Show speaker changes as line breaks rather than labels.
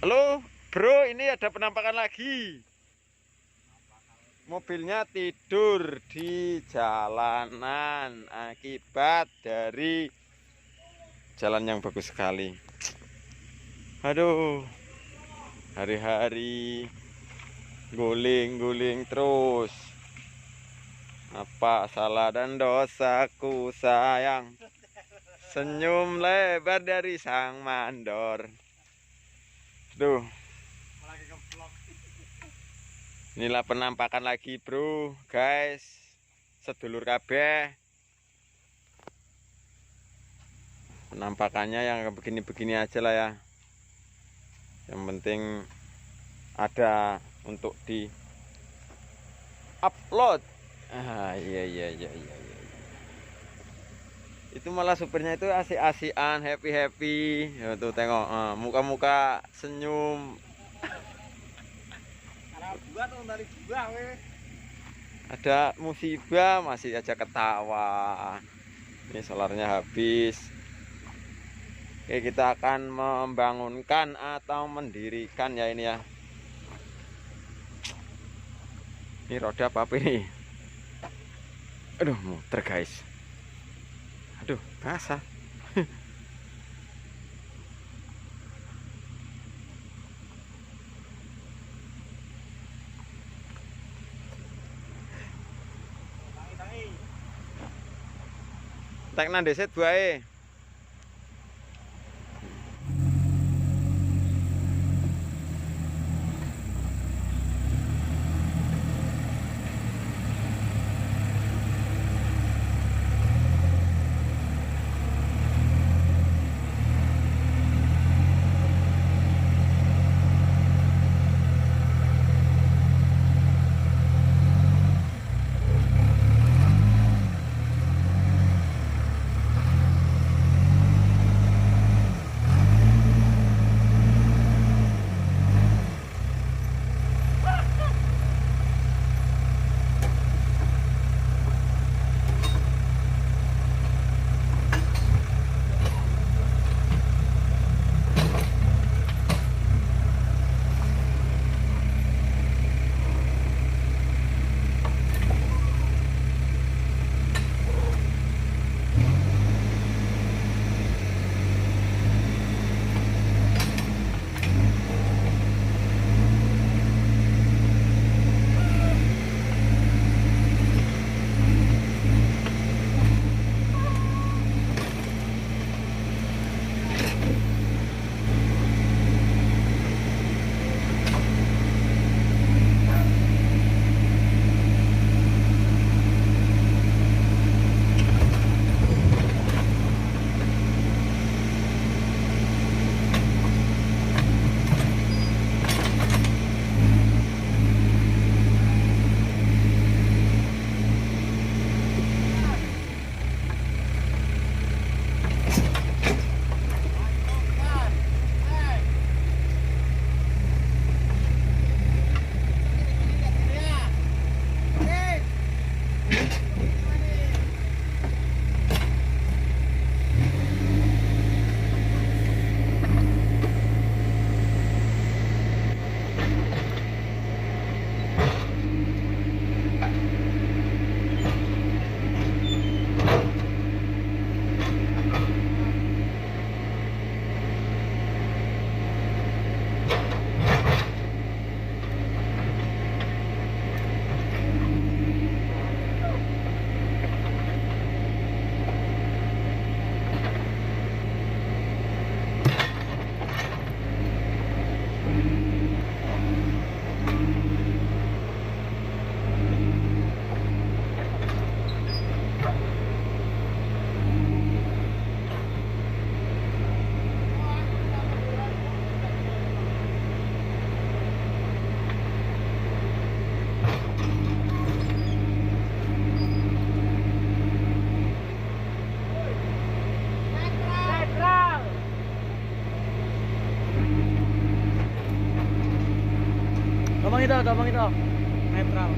Halo, bro, ini ada penampakan lagi. Mobilnya tidur di jalanan akibat dari jalan yang bagus sekali. Aduh, hari-hari guling-guling terus. Apa salah dan dosaku sayang? Senyum lebar dari sang mandor. Duh, inilah penampakan lagi bro, guys, sedulur kabeh. Penampakannya yang begini-begini aja lah ya. Yang penting ada untuk di upload. Iya. Itu malah supirnya itu asik-asikan, happy. Ya, tuh tengok, muka-muka senyum. Ada musibah masih aja ketawa. Ini solarnya habis. Oke, kita akan membangunkan atau mendirikan ya ini ya. Ini roda apa ini? Aduh, muter guys. Aduh, basah. Tek nang deset bae.
Gampang itu, netral.